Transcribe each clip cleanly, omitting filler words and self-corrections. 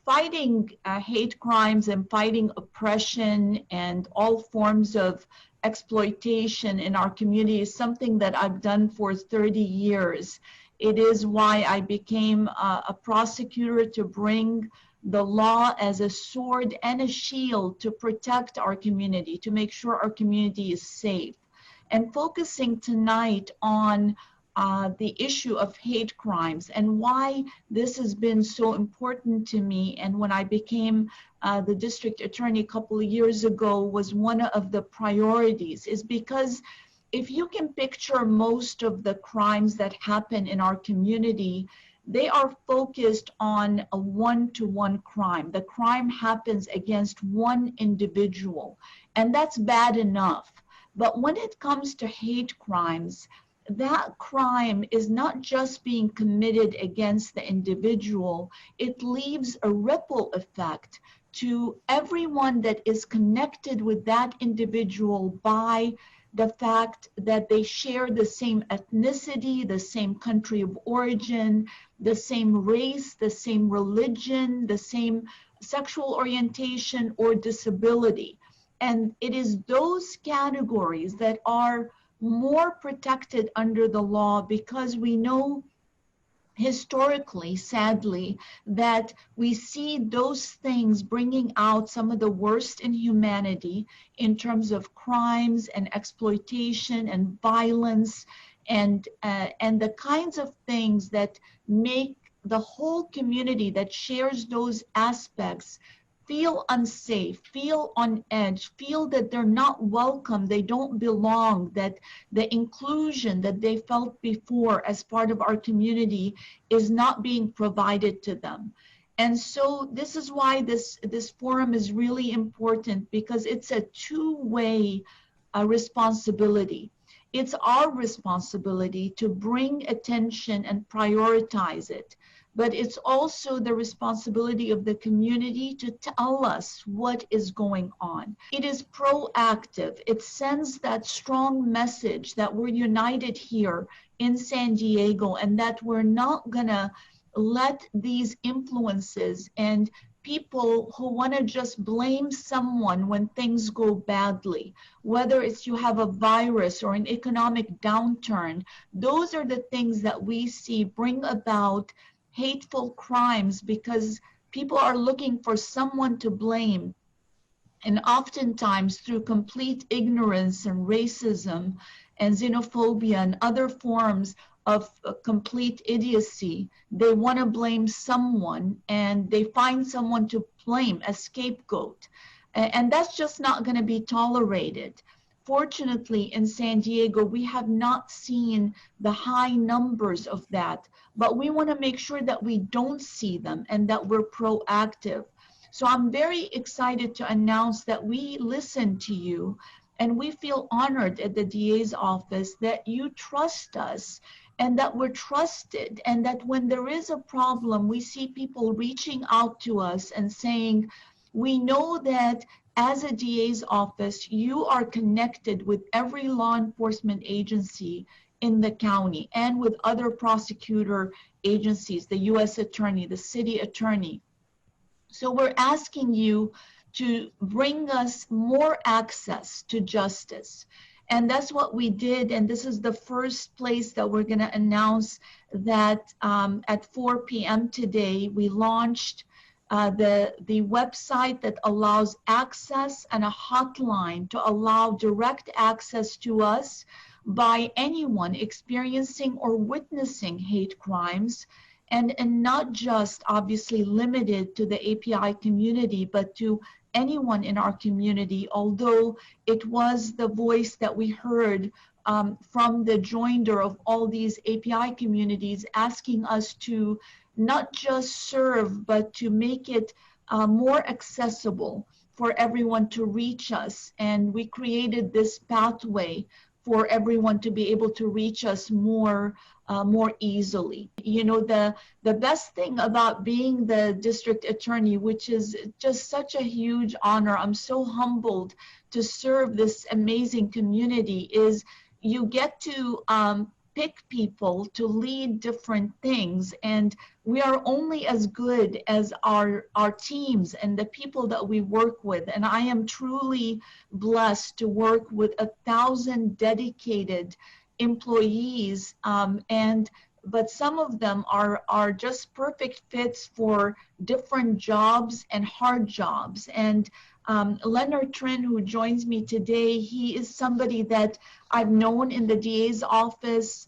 fighting hate crimes and fighting oppression and all forms of exploitation in our community is something that I've done for 30 years. It is why I became a prosecutor, to bring the law as a sword and a shield to protect our community, to make sure our community is safe. And focusing tonight on the issue of hate crimes and why this has been so important to me. And when I became the district attorney a couple of years ago, was one of the priorities, is because if you can picture most of the crimes that happen in our community, they are focused on a one-to-one crime. The crime happens against one individual, and that's bad enough. But when it comes to hate crimes, that crime is not just being committed against the individual, it leaves a ripple effect to everyone that is connected with that individual by the fact that they share the same ethnicity, the same country of origin, the same race, the same religion, the same sexual orientation or disability. And it is those categories that are more protected under the law, because we know historically, sadly, that we see those things bringing out some of the worst in humanity in terms of crimes and exploitation and violence and the kinds of things that make the whole community that shares those aspects feel unsafe, feel on edge, feel that they're not welcome, they don't belong, that the inclusion that they felt before as part of our community is not being provided to them. And so this is why this forum is really important, because it's a two-way responsibility. It's our responsibility to bring attention and prioritize it. But it's also the responsibility of the community to tell us what is going on. It is proactive. It sends that strong message that we're united here in San Diego, and that we're not gonna let these influences and people who want to just blame someone when things go badly, whether it's you have a virus or an economic downturn, those are the things that we see bring about hateful crimes, because people are looking for someone to blame. And oftentimes through complete ignorance and racism and xenophobia and other forms of complete idiocy, they want to blame someone, and they find someone to blame, a scapegoat. And that's just not going to be tolerated. Fortunately, in San Diego, we have not seen the high numbers of that, but we want to make sure that we don't see them and that we're proactive. So I'm very excited to announce that we listen to you, and we feel honored at the DA's office that you trust us and that we're trusted, and that when there is a problem, we see people reaching out to us and saying, we know that as a DA's office, you are connected with every law enforcement agency in the county and with other prosecutor agencies, the U.S. Attorney, the city attorney. So we're asking you to bring us more access to justice. And that's what we did. And this is the first place that we're going to announce that at 4 p.m. today, we launched the website that allows access and a hotline to allow direct access to us by anyone experiencing or witnessing hate crimes, and not just obviously limited to the API community, but to anyone in our community, although it was the voice that we heard from the joinder of all these API communities asking us to not just serve, but to make it more accessible for everyone to reach us. And we created this pathway for everyone to be able to reach us more easily. You know, the best thing about being the district attorney, which is just such a huge honor, I'm so humbled to serve this amazing community, is you get to pick people to lead different things, and we are only as good as our teams and the people that we work with. And I am truly blessed to work with 1,000 dedicated employees, but some of them are just perfect fits for different jobs and hard jobs. And Leonard Trihn, who joins me today, he is somebody that I've known in the DA's office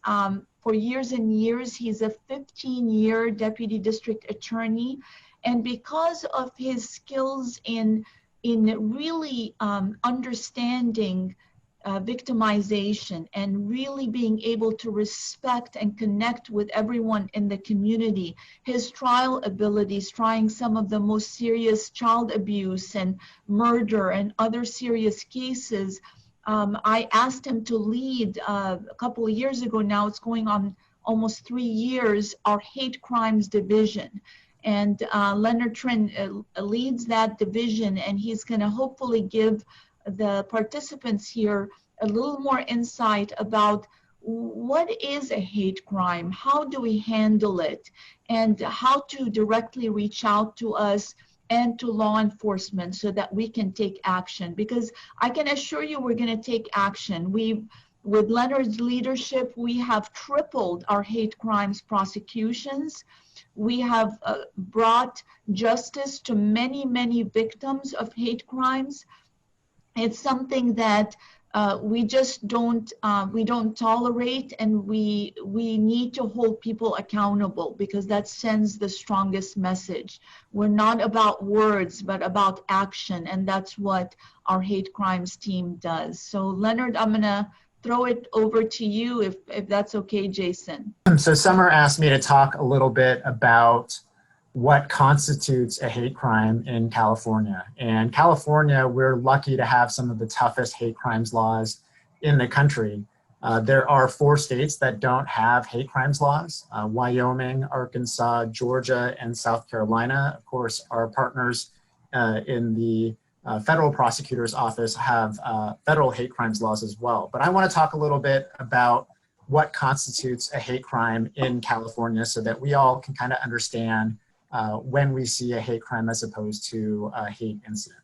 for years and years. He's a 15-year deputy district attorney. And because of his skills in really understanding victimization and really being able to respect and connect with everyone in the community, his trial abilities, trying some of the most serious child abuse and murder and other serious cases. I asked him to lead a couple of years ago now, it's going on almost 3 years, our hate crimes division. And Leonard Trihn leads that division, and he's going to hopefully give the participants here a little more insight about what is a hate crime, how do we handle it, and how to directly reach out to us and to law enforcement so that we can take action. Because I can assure you we're going to take action. With Leonard's leadership, we have tripled our hate crimes prosecutions. We have brought justice to many, many victims of hate crimes. It's something that we just don't tolerate, and we need to hold people accountable, because that sends the strongest message. We're not about words, but about action, and that's what our hate crimes team does. So Leonard, I'm gonna throw it over to you if that's okay, Jason. So Summer asked me to talk a little bit about what constitutes a hate crime in California. And California, we're lucky to have some of the toughest hate crimes laws in the country. There are 4 states that don't have hate crimes laws: Wyoming, Arkansas, Georgia, and South Carolina. Of course, our partners in the federal prosecutor's office have federal hate crimes laws as well. But I want to talk a little bit about what constitutes a hate crime in California so that we all can kind of understand when we see a hate crime as opposed to a hate incident.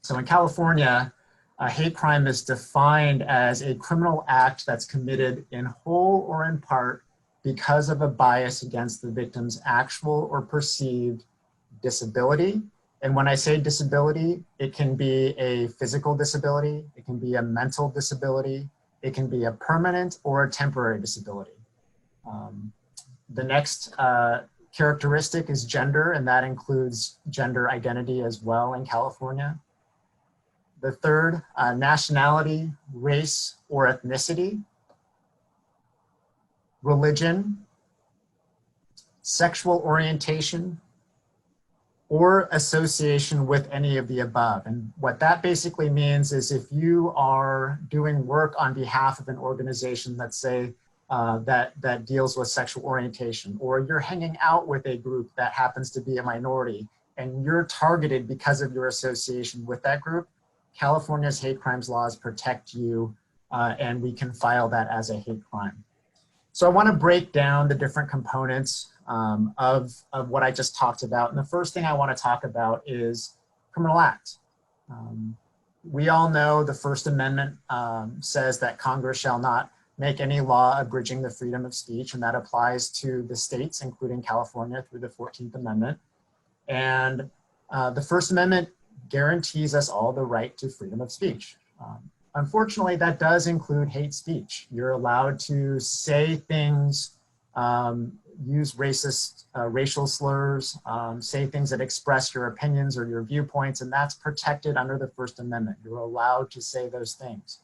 So in California, a hate crime is defined as a criminal act that's committed in whole or in part because of a bias against the victim's actual or perceived disability. And when I say disability, it can be a physical disability, it can be a mental disability, it can be a permanent or a temporary disability. The next characteristic is gender, and that includes gender identity as well in California. The third, nationality, race, or ethnicity, religion, sexual orientation, or association with any of the above. And what that basically means is if you are doing work on behalf of an organization, let's say, that deals with sexual orientation, or you're hanging out with a group that happens to be a minority and you're targeted because of your association with that group, California's hate crimes laws protect you, and we can file that as a hate crime. So I want to break down the different components of what I just talked about. And the first thing I want to talk about is criminal act. We all know the First Amendment says that Congress shall not make any law abridging the freedom of speech, and that applies to the states, including California, through the 14th Amendment. And the First Amendment guarantees us all the right to freedom of speech. Unfortunately, that does include hate speech. You're allowed to say things, use racist, racial slurs, say things that express your opinions or your viewpoints, and that's protected under the First Amendment. You're allowed to say those things.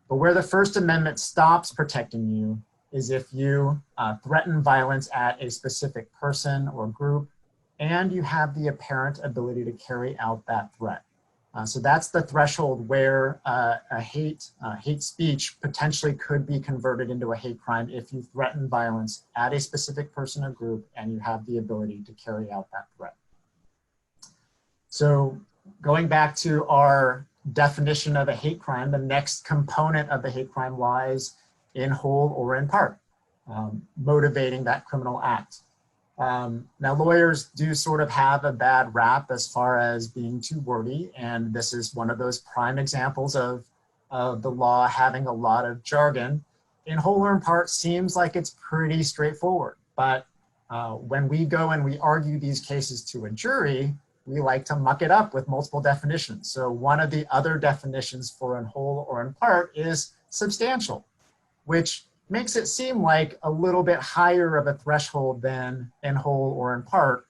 But where the First Amendment stops protecting you is if you threaten violence at a specific person or group, and you have the apparent ability to carry out that threat. So that's the threshold where hate speech potentially could be converted into a hate crime if you threaten violence at a specific person or group and you have the ability to carry out that threat. So going back to our definition of a hate crime, the next component of the hate crime law is in whole or in part, motivating that criminal act. Now, lawyers do sort of have a bad rap as far as being too wordy, and this is one of those prime examples of the law having a lot of jargon. In whole or in part seems like it's pretty straightforward, but when we go and we argue these cases to a jury, we like to muck it up with multiple definitions. So one of the other definitions for in whole or in part is substantial, which makes it seem like a little bit higher of a threshold than in whole or in part.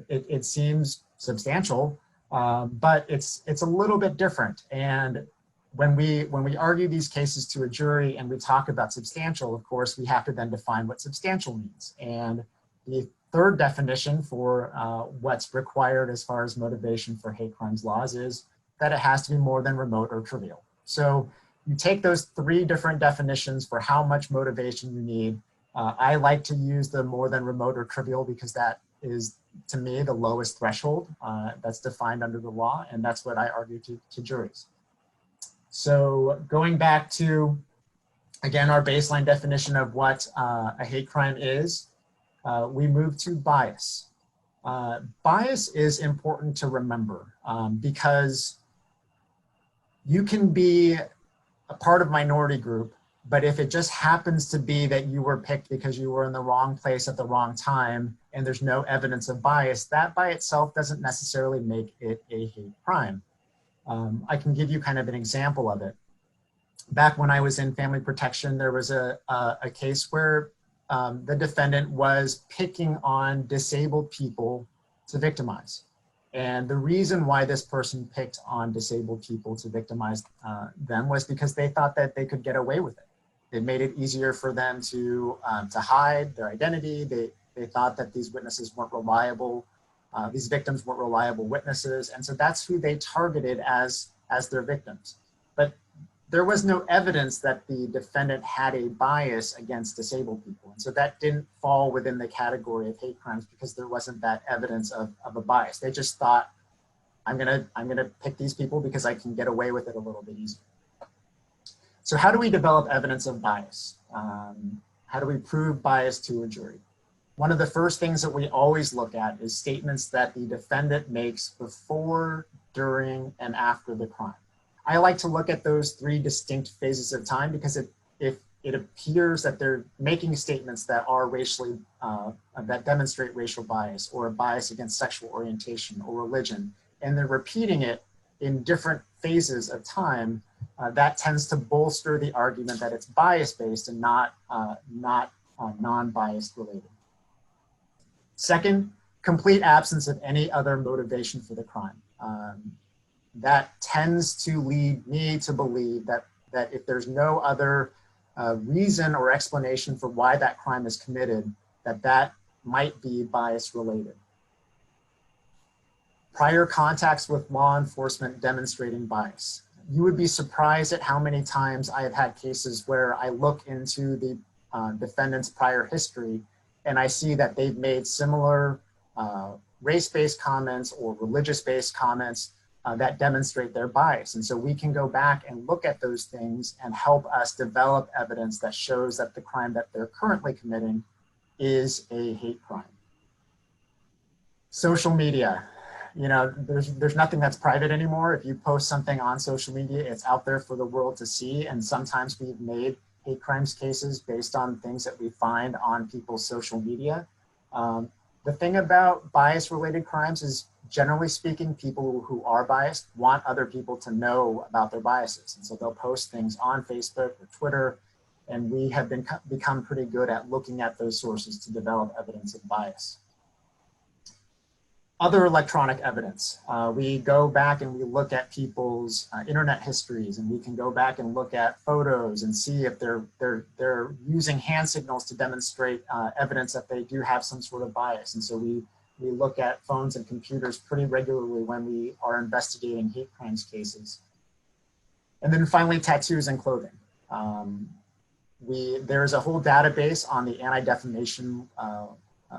It seems substantial, but it's a little bit different. And when we argue these cases to a jury and we talk about substantial, of course, we have to then define what substantial means. And the third definition for what's required as far as motivation for hate crimes laws is that it has to be more than remote or trivial. So you take those three different definitions for how much motivation you need. I like to use the more than remote or trivial because that is, to me, the lowest threshold that's defined under the law, and that's what I argue to juries. So going back to, again, our baseline definition of what a hate crime is, we move to bias. Bias is important to remember because you can be a part of minority group, but if it just happens to be that you were picked because you were in the wrong place at the wrong time and there's no evidence of bias, that by itself doesn't necessarily make it a hate crime. I can give you kind of an example of it. Back when I was in family protection, there was a case where the defendant was picking on disabled people to victimize. And the reason why this person picked on disabled people to victimize them was because they thought that they could get away with it. It made it easier for them to hide their identity. They thought that these witnesses weren't reliable. These victims weren't reliable witnesses. And so that's who they targeted as their victims. But there was no evidence that the defendant had a bias against disabled people. And so that didn't fall within the category of hate crimes because there wasn't that evidence of a bias. They just thought, I'm gonna pick these people because I can get away with it a little bit easier. So how do we develop evidence of bias? How do we prove bias to a jury? One of the first things that we always look at is statements that the defendant makes before, during, and after the crime. I like to look at those three distinct phases of time because if it appears that they're making statements that are racially, that demonstrate racial bias or a bias against sexual orientation or religion, and they're repeating it in different phases of time, that tends to bolster the argument that it's bias-based and not non-biased related. Second, complete absence of any other motivation for the crime. That tends to lead me to believe that if there's no other reason or explanation for why that crime is committed, that might be bias related. Prior contacts with law enforcement demonstrating bias. You would be surprised at how many times I have had cases where I look into the defendant's prior history and I see that they've made similar race-based comments or religious-based comments that demonstrate their bias. And so we can go back and look at those things and help us develop evidence that shows that the crime that they're currently committing is a hate crime. Social media. You know, there's nothing that's private anymore. If you post something on social media, it's out there for the world to see. And sometimes we've made hate crimes cases based on things that we find on people's social media. The thing about bias-related crimes is, generally speaking, people who are biased want other people to know about their biases. And so they'll post things on Facebook or Twitter, and we have become pretty good at looking at those sources to develop evidence of bias. Other electronic evidence. We go back and we look at people's internet histories, and we can go back and look at photos and see if they're using hand signals to demonstrate evidence that they do have some sort of bias. And so we look at phones and computers pretty regularly when we are investigating hate crimes cases. And then finally, tattoos and clothing. There's a whole database on the Anti-Defamation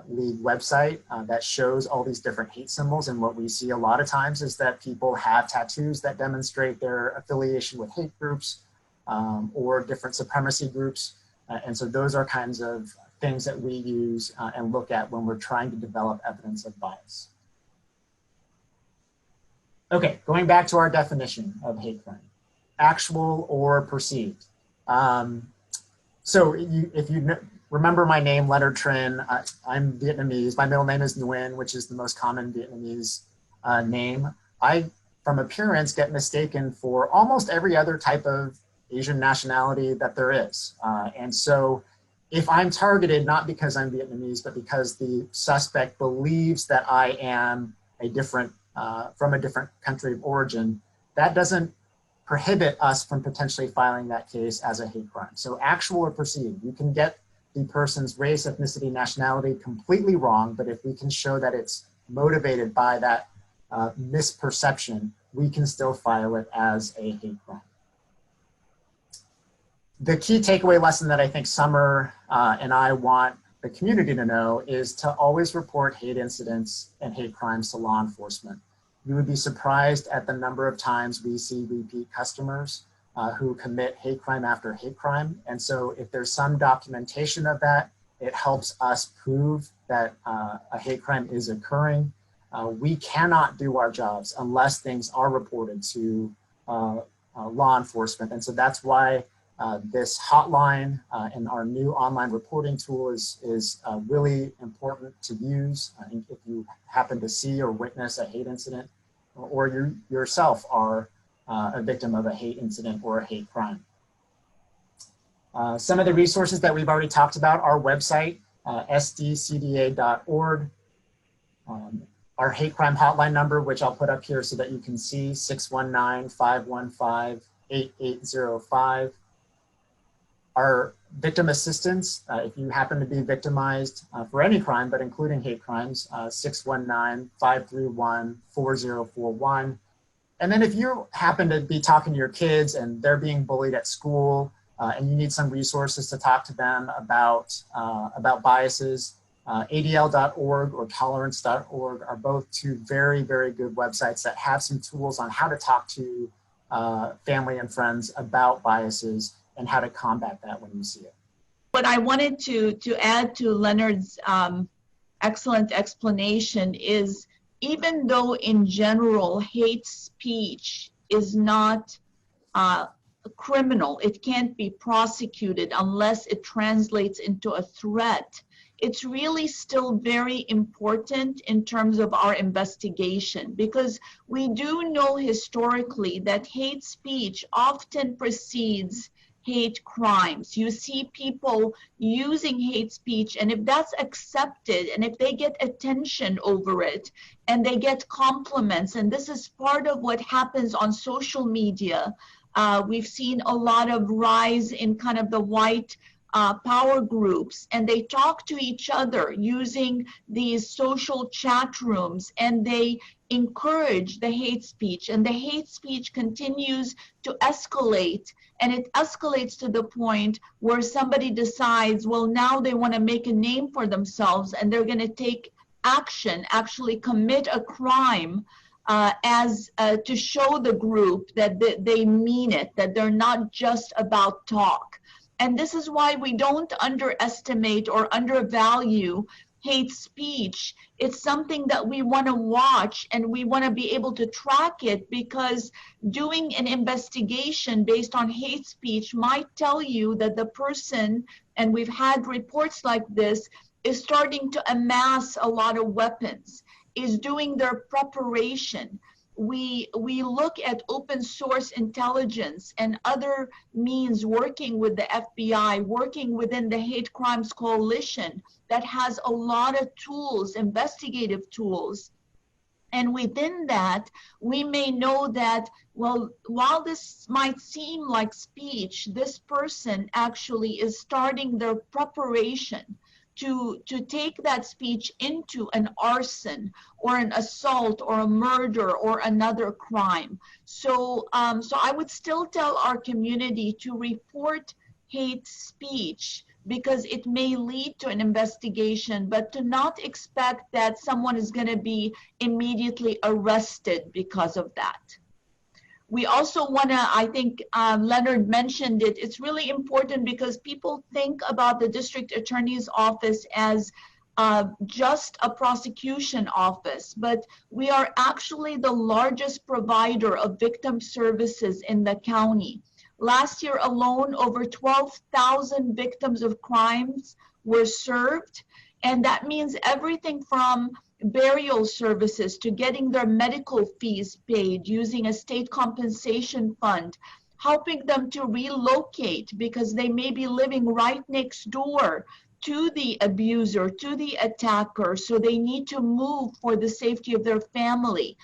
League website that shows all these different hate symbols. And what we see a lot of times is that people have tattoos that demonstrate their affiliation with hate groups. or different supremacy groups. And so those are kinds of things that we use and look at when we're trying to develop evidence of bias. Okay, going back to our definition of hate crime, actual or perceived. So if you remember my name, Leonard Trihn, I'm Vietnamese. My middle name is Nguyen, which is the most common Vietnamese name. I, from appearance, get mistaken for almost every other type of Asian nationality that there is. And so if I'm targeted, not because I'm Vietnamese, but because the suspect believes that I am a different, from a different country of origin, that doesn't prohibit us from potentially filing that case as a hate crime. So actual or perceived, you can get the person's race, ethnicity, nationality completely wrong, but if we can show that it's motivated by that misperception, we can still file it as a hate crime. The key takeaway lesson that I think Summer and I want the community to know is to always report hate incidents and hate crimes to law enforcement. You would be surprised at the number of times we see repeat customers who commit hate crime after hate crime. And so if there's some documentation of that, it helps us prove that a hate crime is occurring. We cannot do our jobs unless things are reported to law enforcement. And so that's why this hotline and our new online reporting tool is really important to use. If you happen to see or witness a hate incident, or you yourself are a victim of a hate incident or a hate crime. Some of the resources that we've already talked about, our website, sdcda.org, our hate crime hotline number, which I'll put up here so that you can see, 619-515-8805. Our victim assistance, if you happen to be victimized for any crime, but including hate crimes, 619-531-4041. And then if you happen to be talking to your kids and they're being bullied at school and you need some resources to talk to them about biases, ADL.org or tolerance.org are both two very, very good websites that have some tools on how to talk to family and friends about biases and how to combat that when you see it. What I wanted to add to Leonard's excellent explanation is, even though in general hate speech is not criminal, it can't be prosecuted unless it translates into a threat, it's really still very important in terms of our investigation, because we do know historically that hate speech often precedes hate crimes. You see people using hate speech, and if that's accepted and if they get attention over it and they get compliments, and this is part of what happens on social media, we've seen a lot of rise in kind of the white power groups, and they talk to each other using these social chat rooms, and they encourage the hate speech, and the hate speech continues to escalate, and it escalates to the point where somebody decides, well, now they want to make a name for themselves and they're going to take action, actually commit a crime to show the group that they mean it, that they're not just about talk. And this is why we don't underestimate or undervalue hate speech. It's something that we want to watch, and we want to be able to track it, because doing an investigation based on hate speech might tell you that the person, and we've had reports like this, is starting to amass a lot of weapons, is doing their preparation. We look at open source intelligence and other means, working with the FBI, working within the Hate Crimes Coalition that has a lot of tools, investigative tools. And within that, we may know that, well, while this might seem like speech, this person actually is starting their preparation to take that speech into an arson or an assault or a murder or another crime. So I would still tell our community to report hate speech, because it may lead to an investigation, but to not expect that someone is going to be immediately arrested because of that. We also want to, I think Leonard mentioned it, it's really important because people think about the district attorney's office as just a prosecution office, but we are actually the largest provider of victim services in the county. Last year alone, over 12,000 victims of crimes were served, and that means everything from burial services to getting their medical fees paid using a state compensation fund, helping them to relocate because they may be living right next door to the abuser, to the attacker, so they need to move for the safety of their family.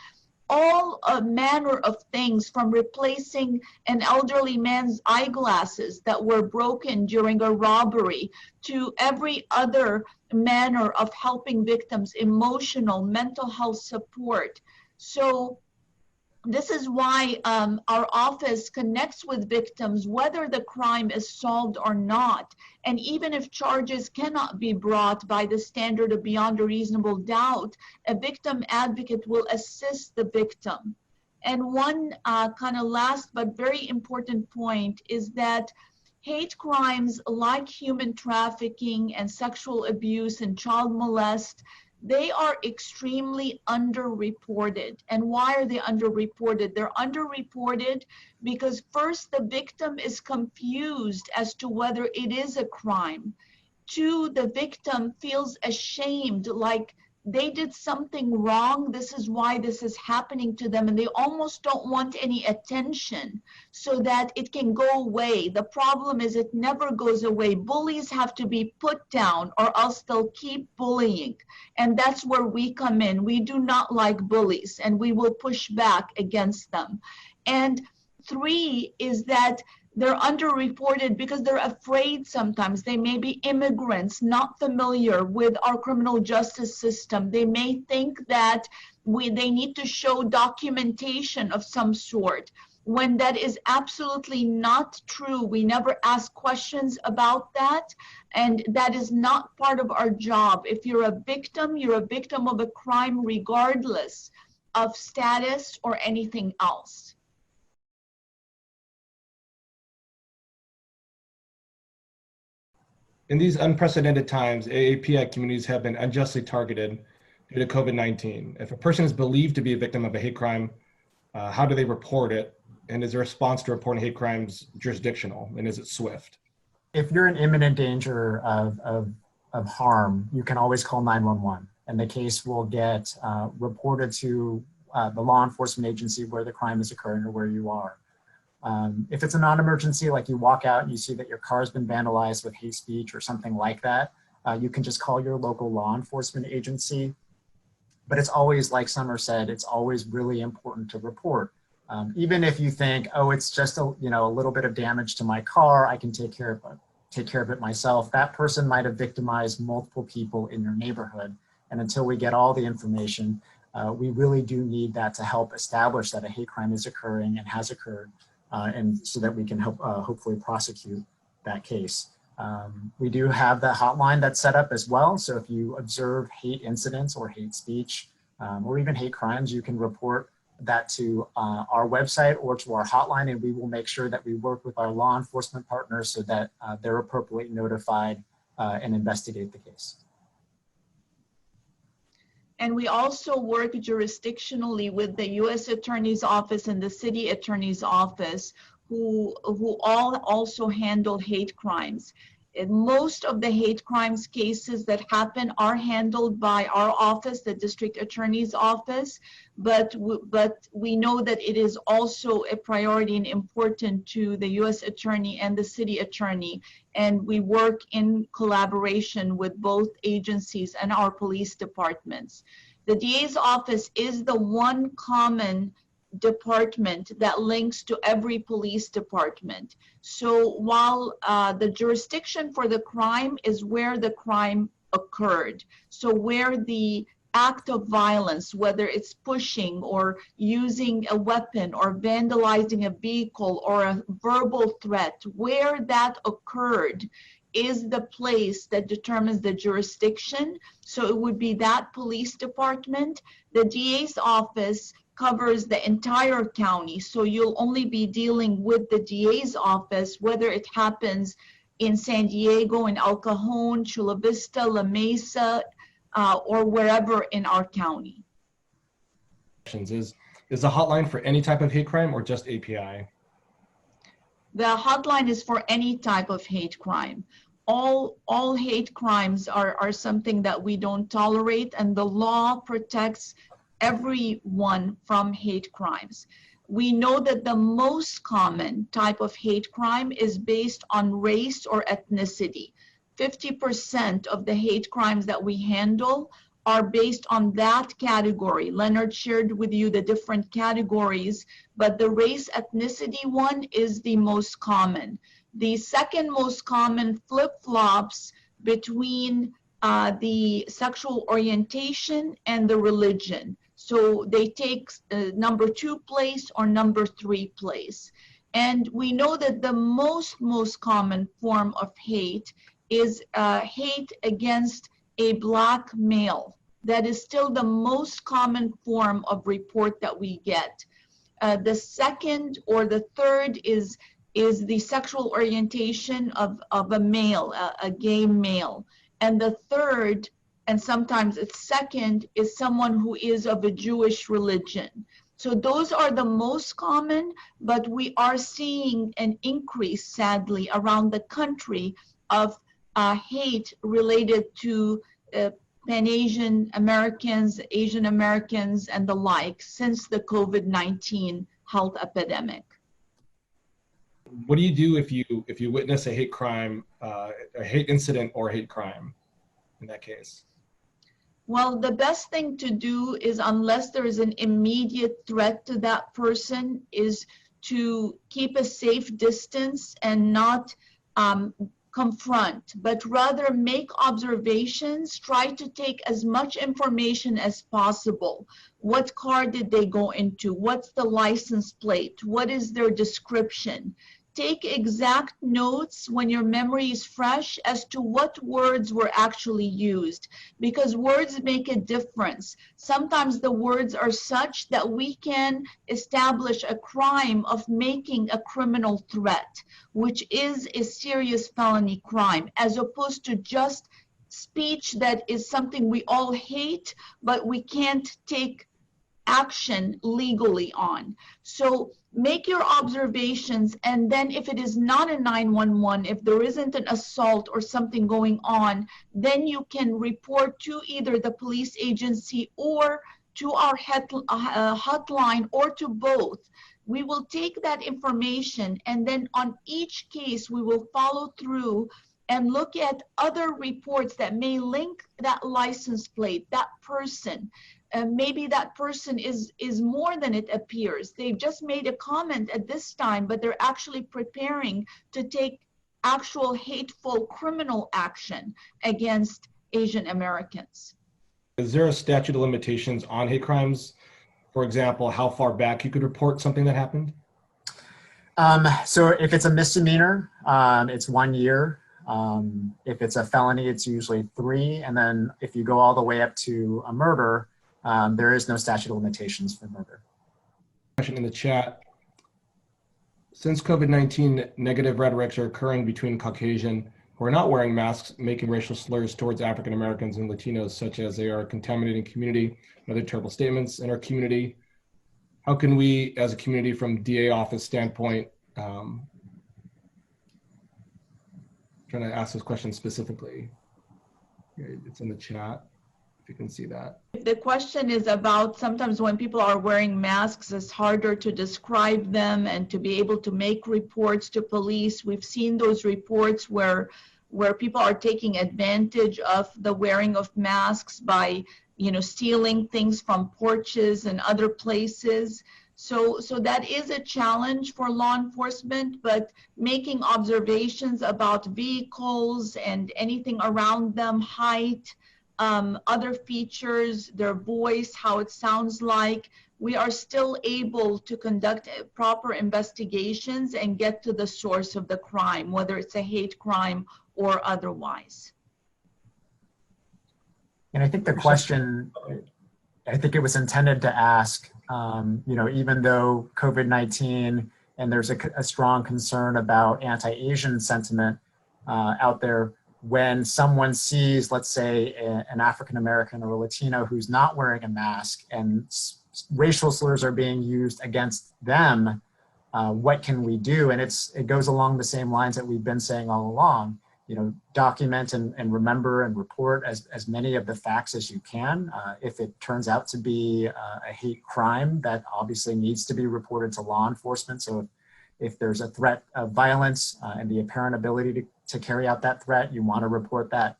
All manner of things, from replacing an elderly man's eyeglasses that were broken during a robbery to every other manner of helping victims, emotional, mental health support. So this is why our office connects with victims, whether the crime is solved or not. And even if charges cannot be brought by the standard of beyond a reasonable doubt, a victim advocate will assist the victim. And one kind of last but very important point is that hate crimes like human trafficking and sexual abuse and child molest, they are extremely underreported. And why are they underreported? They're underreported because first, the victim is confused as to whether it is a crime. Two, the victim feels ashamed, like they did something wrong. This is why this is happening to them. And they almost don't want any attention so that it can go away. The problem is it never goes away. Bullies have to be put down or else they'll keep bullying. And that's where we come in. We do not like bullies and we will push back against them. And three is that they're underreported because they're afraid sometimes. They may be immigrants, not familiar with our criminal justice system. They may think that they need to show documentation of some sort, when that is absolutely not true. We never ask questions about that, and that is not part of our job. If you're a victim of a crime regardless of status or anything else. In these unprecedented times, AAPI communities have been unjustly targeted due to COVID-19. If a person is believed to be a victim of a hate crime, how do they report it? And is the response to reporting hate crimes jurisdictional? And is it swift? If you're in imminent danger of harm, you can always call 911, and the case will get reported to the law enforcement agency where the crime is occurring or where you are. If it's a non-emergency, like you walk out and you see that your car has been vandalized with hate speech or something like that, you can just call your local law enforcement agency. But it's always, like Summer said, it's always really important to report. Even if you think, oh, it's just a little bit of damage to my car, I can take care of it myself. That person might have victimized multiple people in your neighborhood. And until we get all the information, we really do need that to help establish that a hate crime is occurring and has occurred. And so that we can help hopefully prosecute that case. We do have the hotline that's set up as well. So if you observe hate incidents or hate speech or even hate crimes, you can report that to our website or to our hotline, and we will make sure that we work with our law enforcement partners so that they're appropriately notified and investigate the case. And we also work jurisdictionally with the U.S. Attorney's Office and the City Attorney's Office, who all also handle hate crimes. And most of the hate crimes cases that happen are handled by our office, the District Attorney's Office, but we know that it is also a priority and important to the U.S. Attorney and the City Attorney, and we work in collaboration with both agencies and our police departments. The DA's office is the one common department that links to every police department. So while the jurisdiction for the crime is where the crime occurred, so where the act of violence, whether it's pushing or using a weapon or vandalizing a vehicle or a verbal threat, where that occurred is the place that determines the jurisdiction. So it would be that police department. The DA's office covers the entire county. So you'll only be dealing with the DA's office, whether it happens in San Diego, in El Cajon, Chula Vista, La Mesa, or wherever in our county. Is the hotline for any type of hate crime or just API? The hotline is for any type of hate crime. All hate crimes are something that we don't tolerate, and the law protects everyone from hate crimes. We know that the most common type of hate crime is based on race or ethnicity. 50% of the hate crimes that we handle are based on that category. Leonard shared with you the different categories, but the race ethnicity one is the most common. The second most common flip-flops between the sexual orientation and the religion. So they take number 2 place or number 3 place. And we know that the most common form of hate is hate against a Black male. That is still the most common form of report that we get. The second or the third is the sexual orientation of a male, a gay male. And the third, and sometimes it's second, is someone who is of a Jewish religion. So those are the most common, but we are seeing an increase, sadly, around the country of hate related to Pan-Asian Americans, Asian Americans, and the like since the COVID-19 health epidemic. What do you do if you witness a hate crime, a hate incident or hate crime in that case? Well, the best thing to do is, unless there is an immediate threat to that person, is to keep a safe distance and not confront, but rather make observations. Try to take as much information as possible. What car did they go into? What's the license plate? What is their description? Take exact notes when your memory is fresh as to what words were actually used, because words make a difference. Sometimes the words are such that we can establish a crime of making a criminal threat, which is a serious felony crime, as opposed to just speech that is something we all hate, but we can't take action legally on. So make your observations, and then if it is not a 911, if there isn't an assault or something going on, then you can report to either the police agency or to our hotline, or to both. We will take that information, and then on each case we will follow through and look at other reports that may link that license plate, that person. Maybe that person is more than it appears. They've just made a comment at this time, but they're actually preparing to take actual hateful criminal action against Asian Americans. Is there a statute of limitations on hate crimes? For example, how far back you could report something that happened? So if it's a misdemeanor, it's 1 year. If it's a felony, it's usually 3. And then if you go all the way up to a murder, there is no statute of limitations for murder. Question in the chat. Since COVID-19, negative rhetorics are occurring between Caucasian who are not wearing masks, making racial slurs towards African Americans and Latinos, such as they are contaminating community and other terrible statements in our community. How can we, as a community, from DA office standpoint, trying to ask this question specifically. It's in the chat, if you can see that. The question is about, sometimes when people are wearing masks, it's harder to describe them and to be able to make reports to police. We've seen those reports where people are taking advantage of the wearing of masks by, stealing things from porches and other places. So that is a challenge for law enforcement, but making observations about vehicles and anything around them, height, other features, their voice, how it sounds like, we are still able to conduct proper investigations and get to the source of the crime, whether it's a hate crime or otherwise. And I think the question, I think it was intended to ask, even though COVID-19 and there's a strong concern about anti-Asian sentiment out there, when someone sees, let's say, an African-American or a Latino who's not wearing a mask and racial slurs are being used against them, what can we do? And it goes along the same lines that we've been saying all along. Document and remember and report as many of the facts as you can. If it turns out to be a hate crime, that obviously needs to be reported to law enforcement. So if there's a threat of violence and the apparent ability to carry out that threat, you want to report that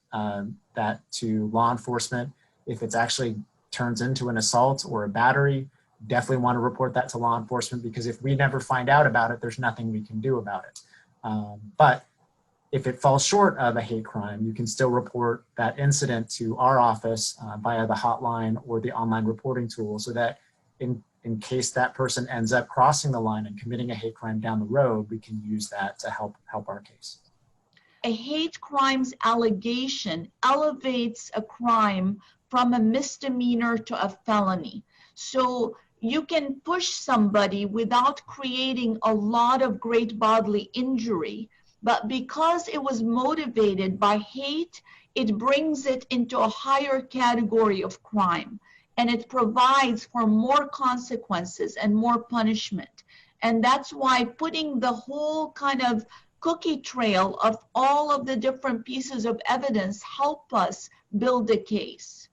to law enforcement. If it's actually turns into an assault or a battery, definitely want to report that to law enforcement, because if we never find out about it, there's nothing we can do about it. But if it falls short of a hate crime, you can still report that incident to our office via the hotline or the online reporting tool, so that in case that person ends up crossing the line and committing a hate crime down the road, we can use that to help our case. A hate crimes allegation elevates a crime from a misdemeanor to a felony. So you can push somebody without creating a lot of great bodily injury, but because it was motivated by hate, it brings it into a higher category of crime, and it provides for more consequences and more punishment. And that's why putting the whole kind of cookie trail of all of the different pieces of evidence help us build a case.